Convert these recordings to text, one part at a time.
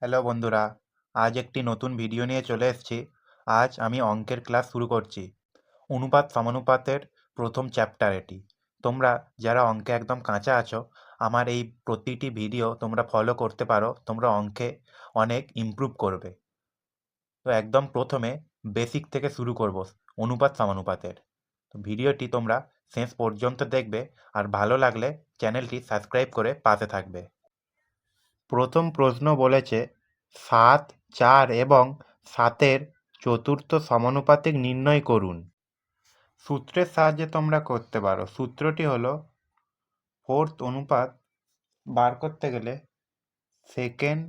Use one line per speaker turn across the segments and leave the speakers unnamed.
Hello বন্ধুরা, আজ একটি নতুন ভিডিও নিয়ে চলে এসেছি। আজ আমি অঙ্কের ক্লাস শুরু করছি। অনুপাত সমানুপাতের প্রথম চ্যাপ্টার এটি। তোমরা যারা অঙ্কে একদম কাঁচা আছো, আমার এই প্রতিটি ভিডিও তোমরা ফলো করতে পারো, তোমরা অঙ্কে অনেক ইমপ্রুভ করবে। তো একদম প্রথমে বেসিক থেকে শুরু করব, অনুপাত সমানুপাতের। তো ভিডিওটি তোমরা শেষ পর্যন্ত দেখবে, আর ভালো লাগলে চ্যানেলটি সাবস্ক্রাইব করে পাশে থাকবে। প্রথম প্রশ্ন বলেছে ৭, ৪ এবং ৭-এর চতুর্থ সমানুপাতিক নির্ণয় করুন। সূত্রের সাহায্যে তোমরা করতে পারো। সূত্রটি হলো ফোর্থ অনুপাত বার করতে গেলে সেকেন্ড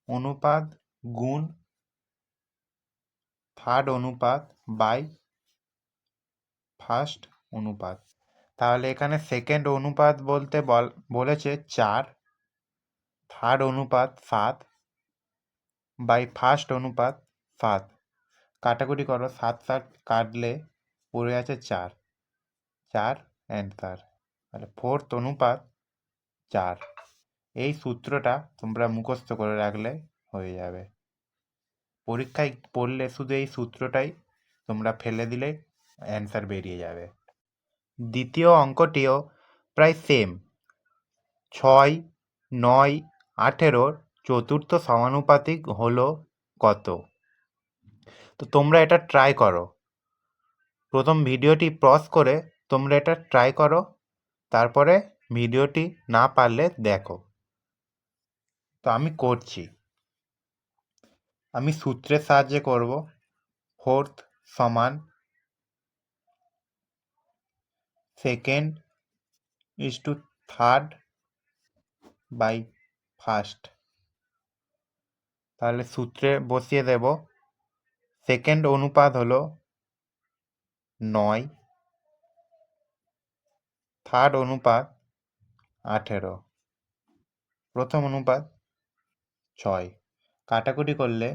অনুপাত গুণ থার্ড অনুপাত বাই ফার্স্ট অনুপাত। তাহলে এখানে সেকেন্ড অনুপাত বলতে বলেছে ৪, থার্ড অনুপাত ৭ বাই ফার্স্ট অনুপাত ৭। কাটাকুটি করো, ৭ কাটলে পড়ে আছে ৪, ৪ অ্যান্সার। তাহলে ফোর্থ অনুপাত ৪। এই সূত্রটা তোমরা মুখস্থ করে রাখলে হয়ে যাবে। পরীক্ষায় পড়লে শুধু এই সূত্রটাই তোমরা ফেলে দিলে অ্যান্সার বেরিয়ে যাবে। দ্বিতীয় অঙ্কটিও প্রায় সেম। ৬, ৯, ১৮-র চতুর্থ সমানুপাতিক হলো কত? তো তোমরা এটা ট্রাই করো। প্রথম ভিডিওটি পজ করে তোমরা এটা ট্রাই করো, তারপরে ভিডিওটি না পারলে দেখো। তো আমি করছি। আমি সূত্রের সাহায্যে করব। ফোর্থ সমান second is to third by first. তাহলে সূত্রে বসিয়ে দেব। সেকেন্ড অনুপাত হলো ৯, থার্ড অনুপাত ১৮, প্রথম অনুপাত ৬। কাটাকুটি করলে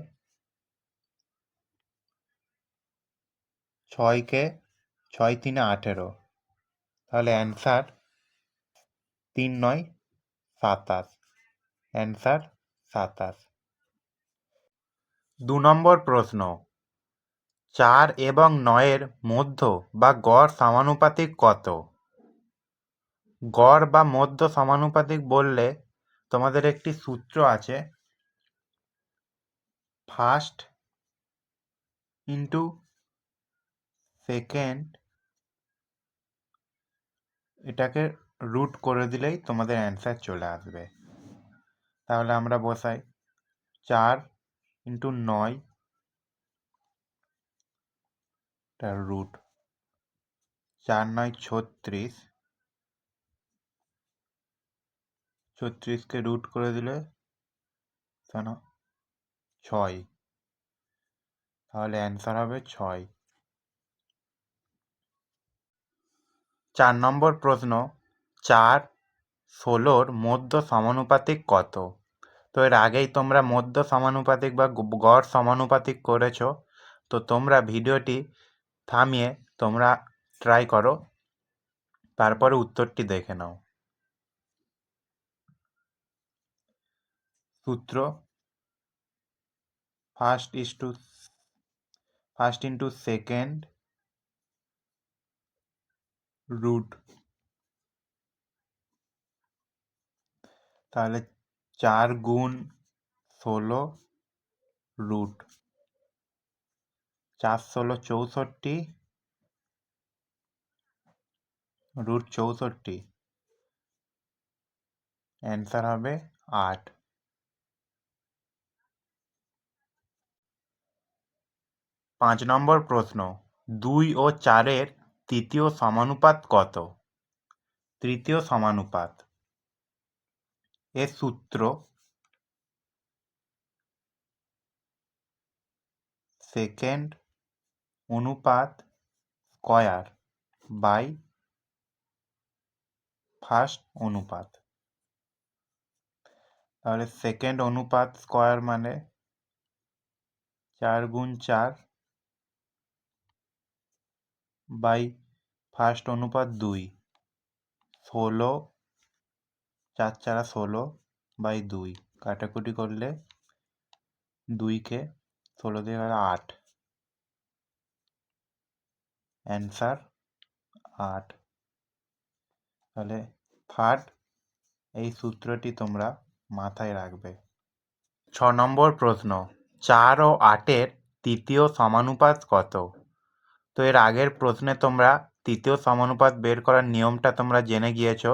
৬কে ৬ তিনে ১৮, তাহলে অ্যান্সার ৩ ৯ ২৭। অ্যান্সার ২৭। ২ নম্বর প্রশ্ন, ৪ এবং ৯-এর মধ্য বা গড় সমানুপাতিক কত? গড় বা মধ্য সমানুপাতিক বললে তোমাদের একটি সূত্র আছে, ফার্স্ট ইন্টু সেকেন্ড, এটাকে রুট করে দিলেই তোমাদের অ্যান্সার চলে আসবে। তাহলে আমরা বসাই ৪ ইন্টু ৯, তার রুট ৪ ৯ ৩৬, ৩৬কে রুট করে দিলে ৬, তাহলে অ্যান্সার হবে ৬। ৪ নম্বর প্রশ্ন, ৪ ১৬-র মধ্য সমানুপাতিক কত? তো এর আগেই তোমরা মধ্য সমানুপাতিক বা গড় সমানুপাতিক করেছো। তো তোমরা ভিডিওটি থামিয়ে তোমরা ট্রাই করো, তারপরে উত্তরটি দেখে নাও। সূত্র ফার্স্ট ইন্টু সেকেন্ড রুট, তাহলে ৪ গুণ ১৬ রুট ৪ ১৬ ৬৪ রুট ৬৪, অ্যান্সার হবে ৮। ৫ নম্বর প্রশ্ন, ২ ও ৪-এর তৃতীয় সমানুপাত কত? তৃতীয় সমানুপাত এর সূত্র সেকেন্ড অনুপাত স্কয়ার বাই ফার্স্ট অনুপাত। তাহলে সেকেন্ড অনুপাত স্কয়ার মানে ৪ গুণ ৪ বাই ফার্স্ট অনুপাত ২, ১৬, ৪ ৪ ১৬ বাই ২। কাটাকুটি করলে 2কে 16 দিয়ে গেল 8, অ্যান্সার 8। তাহলে থার্ড এই সূত্রটি তোমরা মাথায় রাখবে। 6 নম্বর প্রশ্ন, 4 ও 8-এর তৃতীয় সমানুপাত কত? তো এর আগের প্রশ্নে তোমরা তৃতীয় সমানুপাত বের করার নিয়মটা তোমরা জেনে গিয়েছো।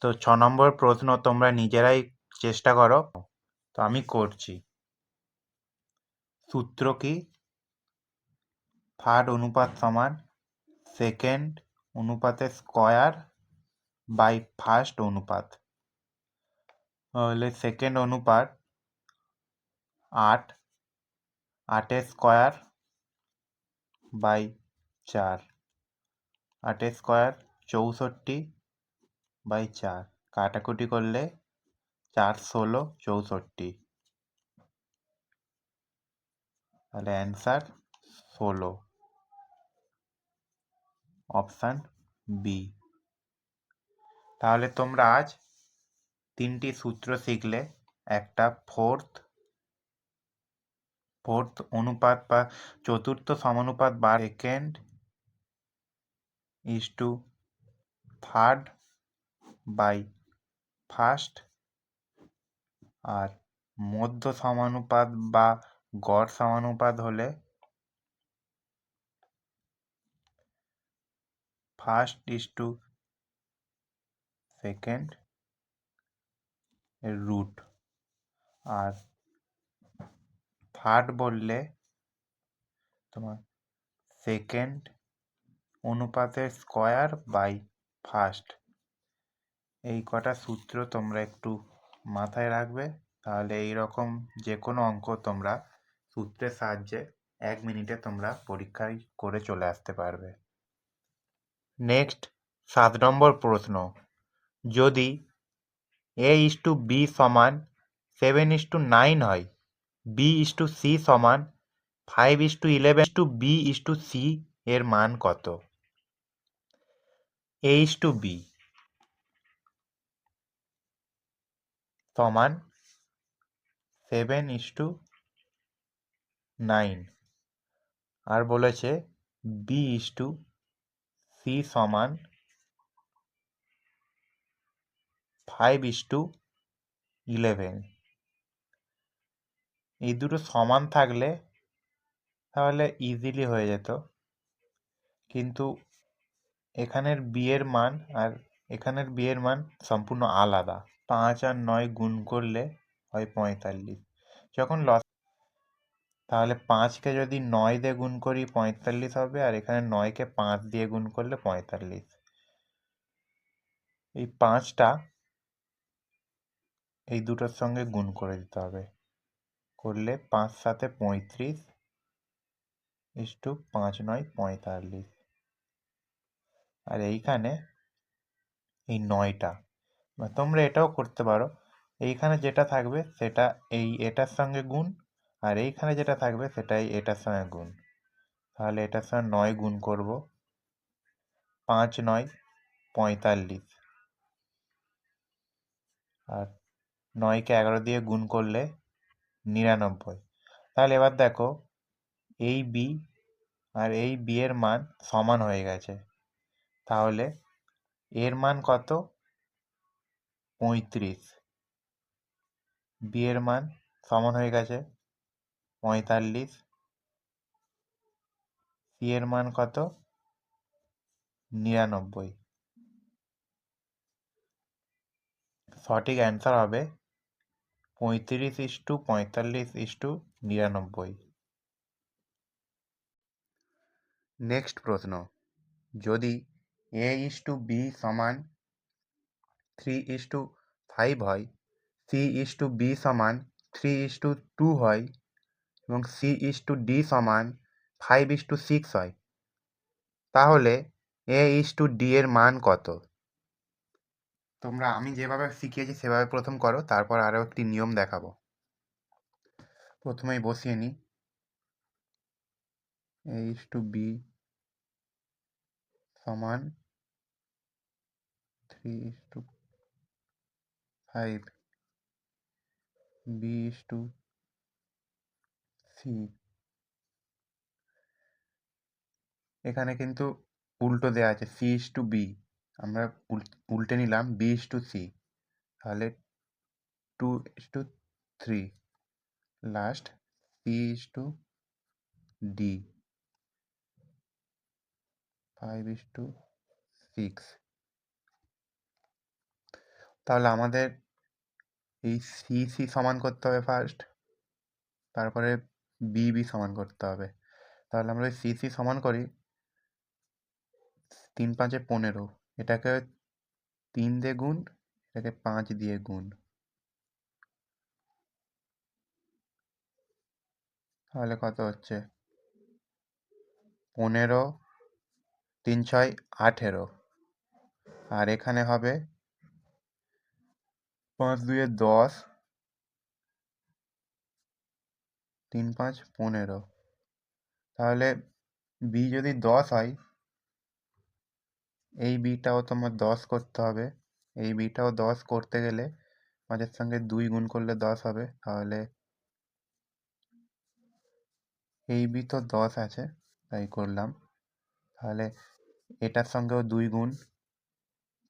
তো 6 নম্বর প্রশ্ন তোমরা নিজেরাই চেষ্টা করো। তো আমি করছি। সূত্র কি? থার্ড অনুপাত সমান সেকেন্ড অনুপাতের স্কয়ার বাই ফার্স্ট অনুপাত। তাহলে সেকেন্ড অনুপাত 8, 8-এর স্কয়ার বাই 4, 8-এর স্কয়ার 64 বাই 4, কাটাকুটি করলে 4 16 64, তাহলে অ্যান্সার 16, অপশান বি। তাহলে তোমরা আজ 3টি সূত্র শিখলে। একটা ফোর্থ অনুপাত বা চতুর্থ সমানুপাত বা second is to third by first, আর মধ্য সমানুপাত বা গড় সমানুপাত হলে ফার্স্ট ইজ টু সেকেন্ড এর রুট, আর থার্ড বললে তোমার সেকেন্ড অনুপাতের স্কয়ার বাই ফার্স্ট। এই কটা সূত্র তোমরা একটু মাথায় রাখবে, তাহলে এই রকম যে কোনো অঙ্ক তোমরা সূত্রের সাহায্যে 1 মিনিটে তোমরা পরীক্ষায় করে চলে আসতে পারবে। নেক্সট 7 নম্বর প্রশ্ন, যদি a:b সমান 7:9 হয়, b:c সমান 5:11, b:c এর মান কত? a:b সমান 7:9, আর বলেছে b:c সমান 5:11। এই দুটো সমান থাকলে তাহলে ইজিলি হয়ে যেত, কিন্তু এখানের বি এর মান আর এখানের বি এর মান সম্পূর্ণ আলাদা। 5 আর 9 গুণ করলে হয় 45। যখন তাহলে 5কে যদি 9 দিয়ে গুণ করি 45 হবে, আর এখানে 9কে 5 দিয়ে গুণ করলে 45। এই 5টা এই দুটোর সঙ্গে গুণ করে দিতে হবে, করলে 5 7 35 ইস্টু 5 9 45। আর এইখানে এই 9টা, বা তোমরা এটাও করতে পারো, এইখানে যেটা থাকবে সেটা এটার সঙ্গে গুণ, আর এইখানে যেটা থাকবে সেটাই এটার সঙ্গে গুণ। তাহলে এটার সঙ্গে 9 গুণ করব, 5 9 45, আর 9কে 11 দিয়ে গুণ করলে 99। তাহলে এবার দেখো এই বি আর এই বি এর মান সমান হয়ে গেছে, তাহলে এর মান কত? 35। বি এর মান সমান হয়ে গেছে 45, সি এর মান কত? 99। সঠিক অ্যান্সার হবে 35:45:99। নেক্সট প্রশ্ন, যদি a:b সমান 3:5 হয়, c:b সমান 3:2 হয়, এবং c:d সমান 5:6 হয়, তাহলে a:d এর মান কত? তোমরা আমি যেভাবে শিখিয়েছি সেভাবে প্রথম করো, তারপর আরও একটি নিয়ম দেখাবো। প্রথমেই বসিয়ে নিই a:b সমান 3:5, b:2 সি। এখানে কিন্তু উল্টো দেওয়া আছে, সি ইস টু বি, আমরা উল্টে নিলাম বি ইস টু সি, তাহলে 2:3, last C is to D, 5:6। তাহলে আমাদের এই সি সি সমান করতে হবে ফার্স্ট, তারপরে বি বি সমান করতে হবে। তাহলে আমরা সি সি সমান করি, 3 5 15, এটাকে 3 দিয়ে গুণ, এটাকে 5 দিয়ে গুণ, তাহলে কত হচ্ছে 15, 3 6 18, আর এখানে হবে 5 2 10, 3 5 15। তাহলে বি যদি 10 হয়, এই বিটাও তোমার 10 করতে হবে, এই বিটাও 10 করতে গেলে 5-এর সঙ্গে 2 গুণ করলে 10 হবে, তাহলে এই বি তো 10 আছে, তাই করলাম। তাহলে এটার সঙ্গেও 2 গুণ,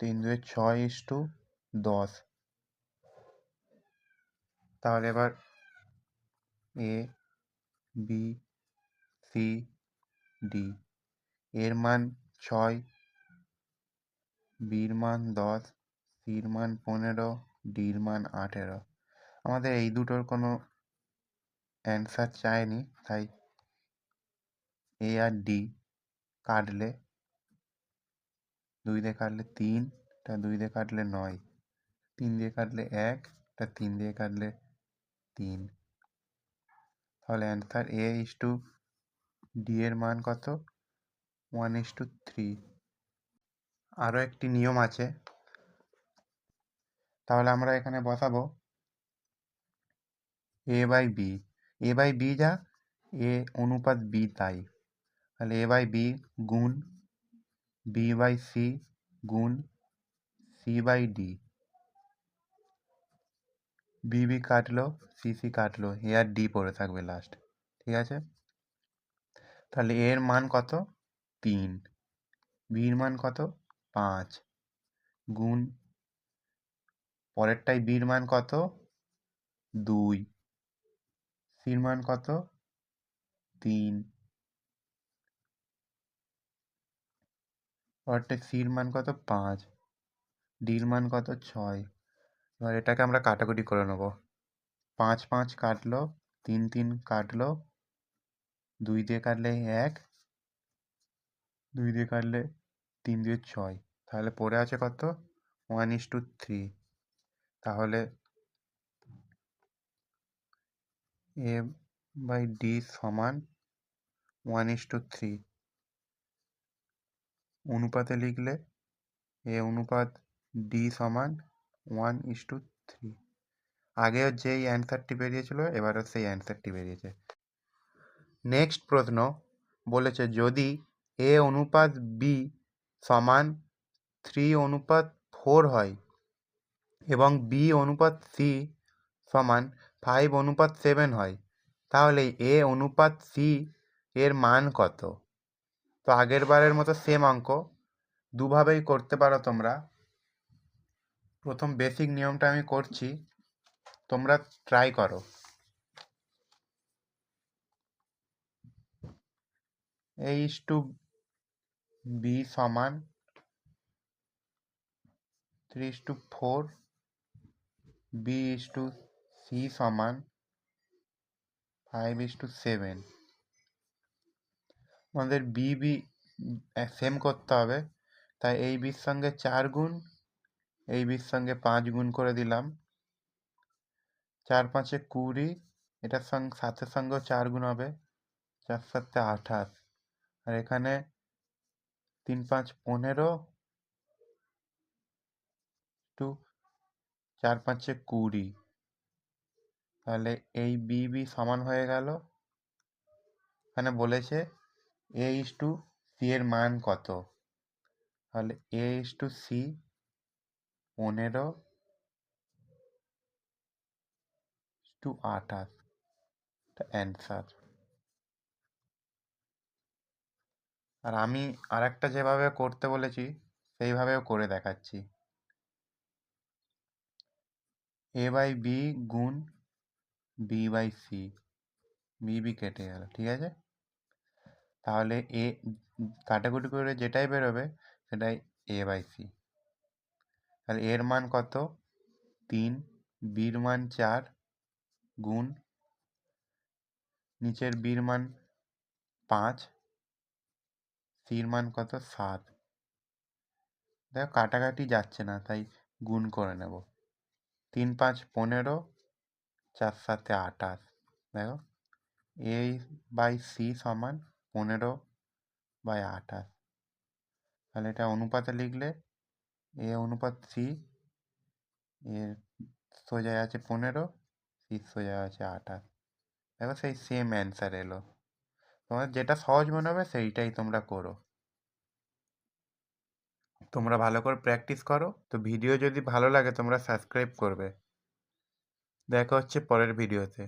3 2 6:10। তাহলে এবার এ বি সি ডি, এর মান 6, বির মান 10, সির মান 15, ডির মান 18। আমাদের এই দুটোর কোনো অ্যান্সার চায়নি, তাই এ আর ডি কাটলে, 2 দিয়ে কাটলে 3, এটা 2 দিয়ে কাটলে 9, 3 দিয়ে কাটলে 1, এটা 3 দিয়ে কাটলে 3। তাহলে answer A is to D এর মান কত? 1:3। আরও একটি নিয়ম আছে, তাহলে আমরা এখানে বসাবো A by B. A by B যা, এ অনুপাত বি তাই। তাহলে এ বাই বি গুণ বি বাই সি গুণ C by D. B B কাটলো, সি সি কাটলো, এ আর ডি পড়ে থাকবে লাস্ট। ঠিক আছে, তাহলে এর মান কত? 3, বির মান কত? 5, গুণ পরেরটাই বির মান কত? 2, সির মান কত? 3, পরেরটাই সির মান কত? 5, ডির মান কত? 6। এবার এটাকে আমরা কাটাকুটি করে নেব। 5 5 কাটলো, 3 3 কাটলো, 2 দিয়ে কাটলে 1, 2 দিয়ে কাটলে 3 দিয়ে 6, তাহলে পড়ে আছে কত? 1:3। তাহলে এ বাই ডি সমান 1:3। অনুপাতে লিখলে এ অনুপাত ডি সমান 1:3। আগেও যেই অ্যান্সারটি বেরিয়েছিল, এবারও সেই অ্যান্সারটি বেরিয়েছে। নেক্সট প্রশ্ন বলেছে, যদি এ অনুপাত বি সমান 3:4 হয় এবং বি অনুপাত সি সমান 5:7 হয়, তাহলে এ অনুপাত সি এর মান কত? তো আগের বারের মতো সেম অঙ্ক, দুভাবেই করতে পারো তোমরা। প্রথম বেসিক নিয়মটা আমি করছি, তোমরা ট্রাই করো। এ ইস টু বি সমান 3:4, বি ইস টু সি সমান 5:7। আমাদের বি বি সেম করতে হবে, তাই এই বির সঙ্গে 4 গুণ, এই বির সঙ্গে 5 গুণ করে দিলাম, 4 5 20, এটার সঙ্গে 7-এর সঙ্গেও 4 গুণ হবে, 4 7 28, আর এখানে 3 5 15, টু 4 5 20। তাহলে এই বি বি সমান হয়ে গেল, এখানে বলেছে এ ইস টু সি এর মান কত, তাহলে এ ইস টু সি 15:28, অ্যান্সার। আর আমি আরেকটা যেভাবে করতে বলেছি সেইভাবেও করে দেখাচ্ছি। a/b গুণ b/c, বি কেটে গেল, ঠিক আছে? তাহলে এ কাটাকুটি করে যেটাই বেরোবে সেটাই a/c। তাহলে এর মান কত? 3, বির মান 4 গুণ নিচের বির মান 5, সির মান কত? 7। দেখো কাটাকাটি যাচ্ছে না, তাই গুণ করে নেব। 3, 5, 15, 4, 7, 28। দেখো a/c সমান 15/28। তাহলে এটা অনুপাতে লিখলে a অনুপাত c, এর সোজায় আছে 15, সির সোজায় আছে 28। দেখো সেই সেম অ্যান্সার এলো। তোমার যেটা সহজ মনে হবে সেইটাই তোমরা করো। তোমরা ভালো করে প্র্যাকটিস করো। তো ভিডিও যদি ভালো লাগে তোমরা সাবস্ক্রাইব করবে। দেখা হচ্ছে পরের ভিডিওতে।